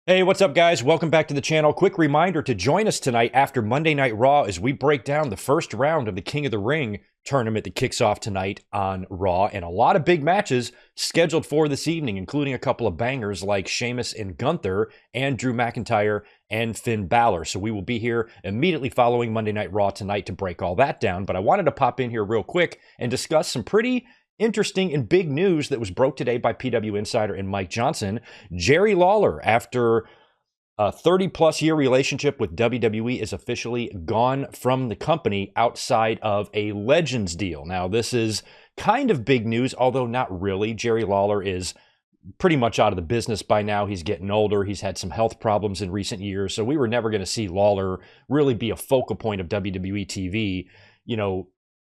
Hey, what's up, guys? Welcome back to the channel. Quick reminder to join us tonight after Monday Night Raw as we break down the first round of the King of the Ring tournament that kicks off tonight on Raw, and a lot of big matches scheduled for this evening, including a couple of bangers like Sheamus and Gunther and Drew McIntyre and Finn Balor. So we will be here immediately following Monday Night Raw tonight to break all that down. But I wanted to pop in here real quick and discuss some pretty interesting and big news that was broke today by PW Insider and Mike Johnson. Jerry Lawler, after a 30-plus year relationship with WWE, is officially gone from the company outside of a Legends deal. Now, this is kind of big news, although not really. Jerry Lawler is pretty much out of the business by now. He's getting older. He's had some health problems in recent years, so we were never going to see Lawler really be a focal point of WWE TV,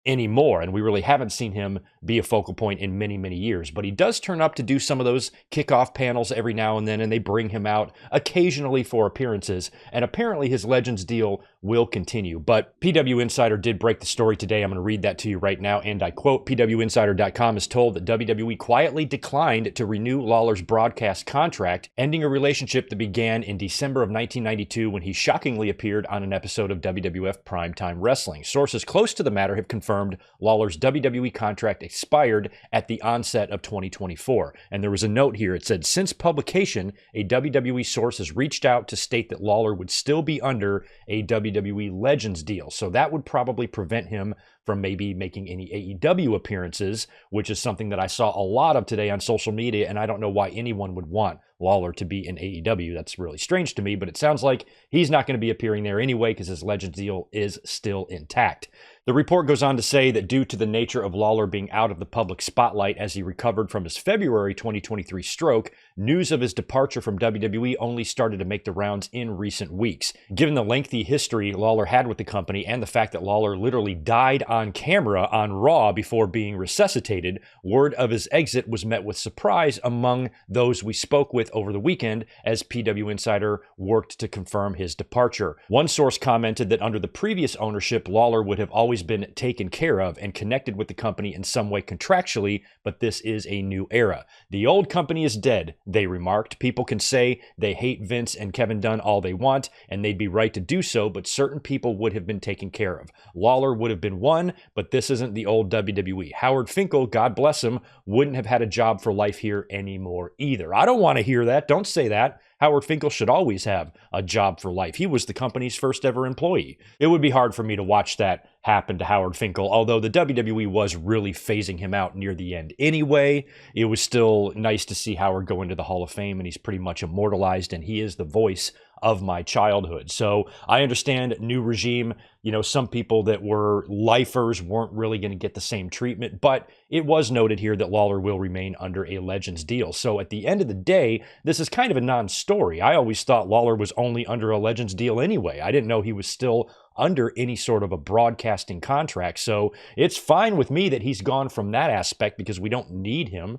anymore, and we really haven't seen him be a focal point in many, many years. But he does turn up to do some of those kickoff panels every now and then, and they bring him out occasionally for appearances, and apparently his Legends deal will continue. But PW Insider did break the story today. I'm going to read that to you right now, and I quote, PWInsider.com is told that WWE quietly declined to renew Lawler's broadcast contract, ending a relationship that began in December of 1992 when he shockingly appeared on an episode of WWF Primetime Wrestling. Sources close to the matter have confirmed Lawler's WWE contract expired at the onset of 2024. And there was a note here. It said, since publication, a WWE source has reached out to state that Lawler would still be under a WWE Legends deal. So that would probably prevent him from maybe making any AEW appearances, which is something that I saw a lot of today on social media, and I don't know why anyone would want Lawler to be in AEW. That's really strange to me, but it sounds like he's not going to be appearing there anyway because his Legends deal is still intact. The report goes on to say that due to the nature of Lawler being out of the public spotlight as he recovered from his February 2023 stroke, news of his departure from WWE only started to make the rounds in recent weeks. Given the lengthy history Lawler had with the company and the fact that Lawler literally died on camera on Raw before being resuscitated, word of his exit was met with surprise among those we spoke with over the weekend as PW Insider worked to confirm his departure. One source commented that under the previous ownership, Lawler would have always been taken care of and connected with the company in some way contractually, but this is a new era. The old company is dead, they remarked. People can say they hate Vince and Kevin Dunn all they want, and they'd be right to do so, but certain people would have been taken care of. Lawler would have been one, but this isn't the old WWE. Howard Finkel, God bless him, wouldn't have had a job for life here anymore either. I don't want to hear that. Don't say that. Howard Finkel should always have a job for life. He was the company's first ever employee. It would be hard for me to watch that happen to Howard Finkel, although the WWE was really phasing him out near the end anyway. It was still nice to see Howard go into the Hall of Fame, and he's pretty much immortalized, and he is the voice of my childhood. So I understand new regime, some people that were lifers weren't really going to get the same treatment, but it was noted here that Lawler will remain under a Legends deal. So at the end of the day, this is kind of a non-story. I always thought Lawler was only under a Legends deal anyway. I didn't know he was still under any sort of a broadcasting contract. So it's fine with me that he's gone from that aspect because we don't need him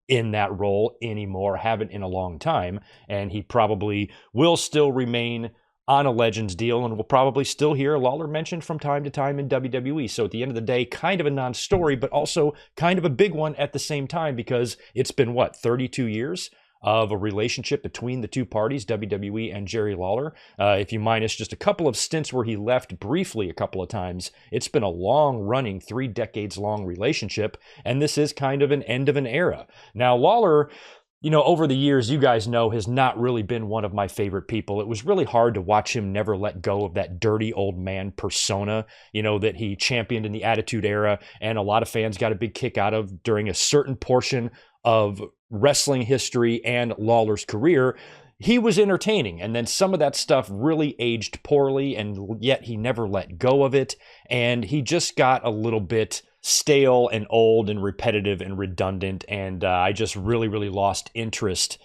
in that role anymore, haven't in a long time, and he probably will still remain on a Legends deal, and we'll probably still hear Lawler mentioned from time to time in WWE. So at the end of the day, kind of a non-story, but also kind of a big one at the same time because it's been, 32 years of a relationship between the two parties, WWE and Jerry Lawler. If you minus just a couple of stints where he left briefly a couple of times, it's been a long-running, 3 decades-long relationship, and this is kind of an end of an era. Now, Lawler, over the years, you guys know, has not really been one of my favorite people. It was really hard to watch him never let go of that dirty old man persona, that he championed in the Attitude Era, and a lot of fans got a big kick out of during a certain portion of wrestling history and Lawler's career. He was entertaining, and then some of that stuff really aged poorly, and yet he never let go of it, and he just got a little bit stale and old and repetitive and redundant, and I just really, really lost interest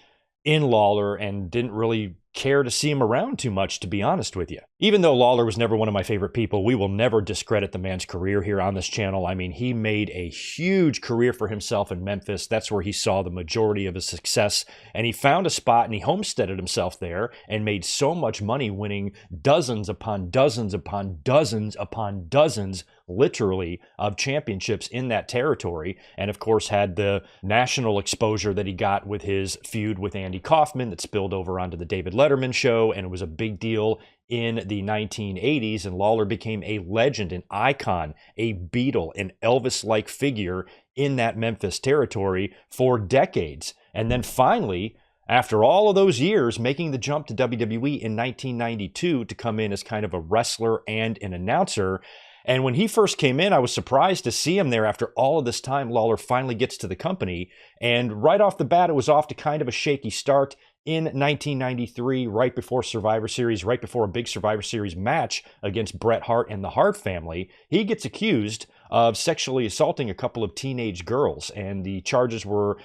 in Lawler and didn't really care to see him around too much, to be honest with you. Even though Lawler was never one of my favorite people, we will never discredit the man's career here on this channel. I mean, he made a huge career for himself in Memphis. That's where he saw the majority of his success. And he found a spot and he homesteaded himself there and made so much money, winning dozens upon dozens upon dozens upon dozens, literally, of championships in that territory. And of course, had the national exposure that he got with his feud with Andy Kaufman that spilled over onto the David Letterman show. And it was a big deal in the 1980s, and Lawler became a legend, an icon, a Beatle, an Elvis-like figure in that Memphis territory for decades. And then finally, after all of those years, making the jump to WWE in 1992 to come in as kind of a wrestler and an announcer. And when he first came in, I was surprised to see him there after all of this time. Lawler finally gets to the company, and right off the bat, it was off to kind of a shaky start. In 1993, right before Survivor Series, right before a big Survivor Series match against Bret Hart and the Hart family, he gets accused of sexually assaulting a couple of teenage girls, and the charges were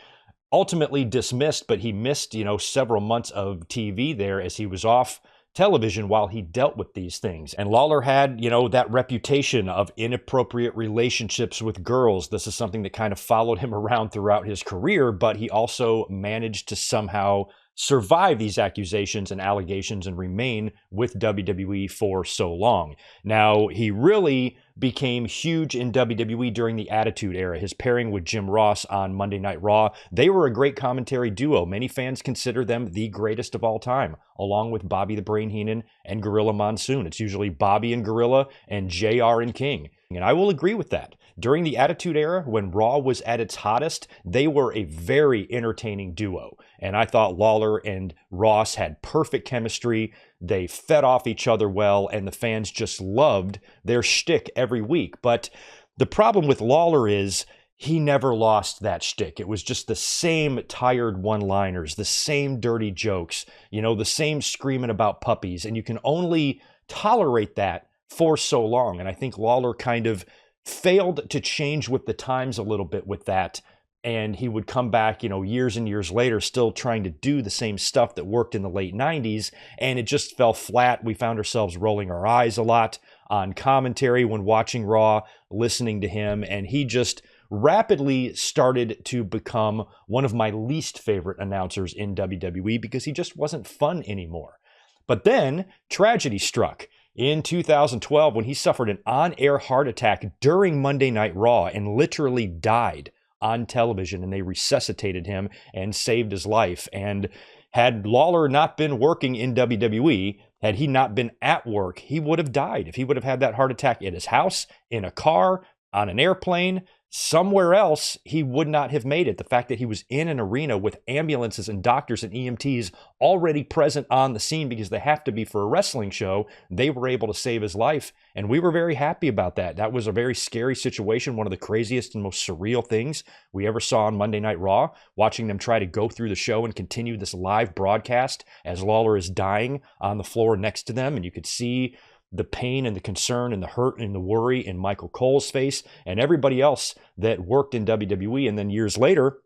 ultimately dismissed, but he missed, several months of TV there as he was off television while he dealt with these things. And Lawler had, that reputation of inappropriate relationships with girls. This is something that kind of followed him around throughout his career, but he also managed to somehow survive these accusations and allegations and remain with WWE for so long. Now, he really became huge in WWE during the Attitude Era. His pairing with Jim Ross on Monday Night Raw, they were a great commentary duo. Many fans consider them the greatest of all time, along with Bobby the Brain Heenan and Gorilla Monsoon. It's usually Bobby and Gorilla and JR and King. And I will agree with that. During the Attitude Era, when Raw was at its hottest, they were a very entertaining duo. And I thought Lawler and Ross had perfect chemistry. They fed off each other well, and the fans just loved their shtick every week. But the problem with Lawler is he never lost that shtick. It was just the same tired one-liners, the same dirty jokes, the same screaming about puppies. And you can only tolerate that for so long. And I think Lawler kind of failed to change with the times a little bit with that. And he would come back, years and years later, still trying to do the same stuff that worked in the late 90s. And it just fell flat. We found ourselves rolling our eyes a lot on commentary when watching Raw, listening to him. And he just rapidly started to become one of my least favorite announcers in WWE because he just wasn't fun anymore. But then tragedy struck in 2012 when he suffered an on-air heart attack during Monday Night Raw and literally died on television, and they resuscitated him and saved his life. And had Lawler not been working in WWE, had he not been at work, he would have died. If he would have had that heart attack at his house, in a car, on an airplane, somewhere else, he would not have made it. The fact that he was in an arena with ambulances and doctors and EMTs already present on the scene because they have to be for a wrestling show, they were able to save his life. And we were very happy about that. That was a very scary situation, one of the craziest and most surreal things we ever saw on Monday Night Raw, watching them try to go through the show and continue this live broadcast as Lawler is dying on the floor next to them. And you could see the pain and the concern and the hurt and the worry in Michael Cole's face and everybody else that worked in WWE. And then years later,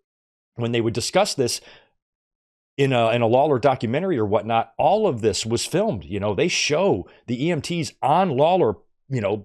when they would discuss this in a Lawler documentary or whatnot, all of this was filmed. They show the EMTs on Lawler,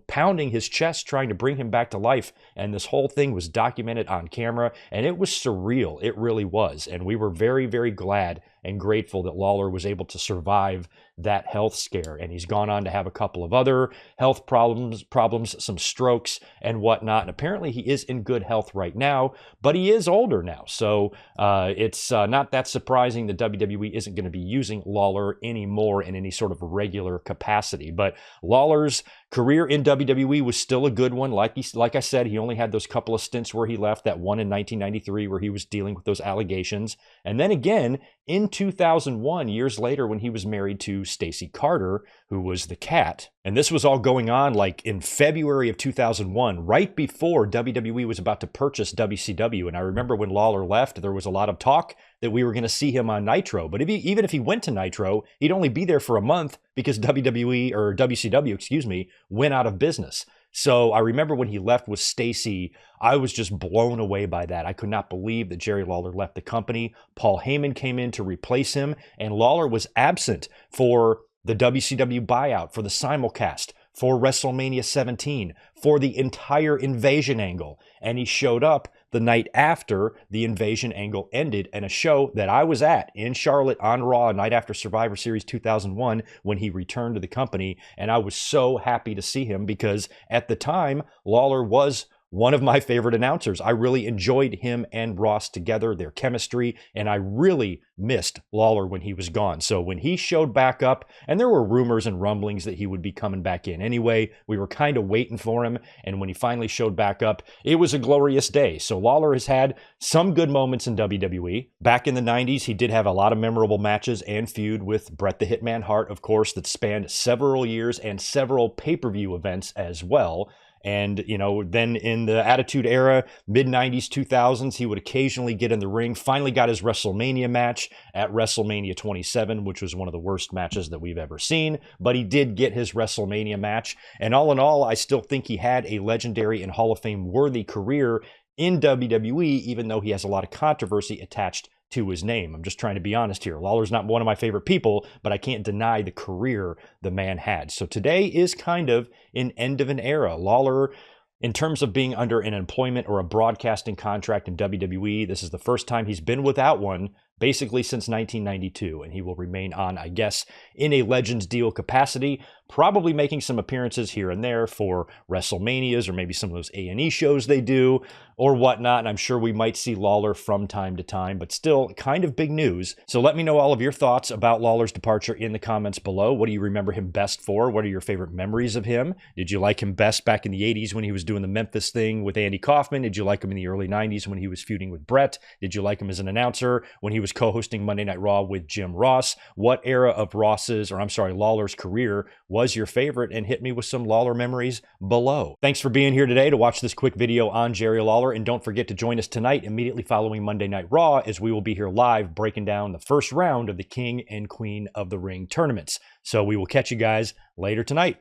pounding his chest, trying to bring him back to life. And this whole thing was documented on camera, and it was surreal. It really was. And we were very, very glad and grateful that Lawler was able to survive that health scare. And he's gone on to have a couple of other health problems, some strokes and whatnot. And apparently he is in good health right now, but he is older now. So it's not that surprising that WWE isn't going to be using Lawler anymore in any sort of regular capacity. But Lawler's career in WWE was still a good one. Like I said, he only had those couple of stints where he left, that one in 1993 where he was dealing with those allegations. And then again, in 2001, years later, when he was married to Stacey Carter, who was the Cat. And this was all going on like in February of 2001, right before WWE was about to purchase WCW. And I remember when Lawler left, there was a lot of talk that we were going to see him on Nitro. But even if he went to Nitro, he'd only be there for a month because WCW, went out of business. So I remember when he left with Stacey, I was just blown away by that. I could not believe that Jerry Lawler left the company. Paul Heyman came in to replace him, and Lawler was absent for the WCW buyout, for the simulcast, for WrestleMania 17, for the entire Invasion angle. And he showed up the night after the Invasion angle ended, and a show that I was at in Charlotte on Raw, night after Survivor Series 2001, when he returned to the company. And I was so happy to see him because at the time, Lawler was one of my favorite announcers. I really enjoyed him and Ross together, their chemistry, and I really missed Lawler when he was gone. So when he showed back up, and there were rumors and rumblings that he would be coming back in anyway, we were kind of waiting for him, and when he finally showed back up, it was a glorious day. So Lawler has had some good moments in WWE. Back in the 90s, he did have a lot of memorable matches and feud with Bret the Hitman Hart, of course, that spanned several years and several pay-per-view events as well. And, you know, then in the Attitude Era, mid-90s, 2000s, he would occasionally get in the ring. Finally got his WrestleMania match at WrestleMania 27, which was one of the worst matches that we've ever seen. But he did get his WrestleMania match. And all in all, I still think he had a legendary and Hall of Fame-worthy career in WWE, even though he has a lot of controversy attached to his name. I'm just trying to be honest here. Lawler's not one of my favorite people, but I can't deny the career the man had. So today is kind of an end of an era. Lawler, in terms of being under an employment or a broadcasting contract in WWE, this is the first time he's been without one basically since 1992, and he will remain on, I guess, in a Legends deal capacity, probably making some appearances here and there for WrestleManias or maybe some of those A&E shows they do or whatnot, and I'm sure we might see Lawler from time to time, but still kind of big news. So let me know all of your thoughts about Lawler's departure in the comments below. What do you remember him best for? What are your favorite memories of him? Did you like him best back in the 80s when he was doing the Memphis thing with Andy Kaufman? Did you like him in the early 90s when he was feuding with Bret? Did you like him as an announcer when he was co-hosting Monday Night Raw with Jim Ross? What era of Lawler's career was your favorite? And hit me with some Lawler memories below. Thanks for being here today to watch this quick video on Jerry Lawler, and don't forget to join us tonight immediately following Monday Night Raw, as we will be here live breaking down the first round of the King and Queen of the Ring tournaments. So we will catch you guys later tonight.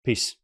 Peace.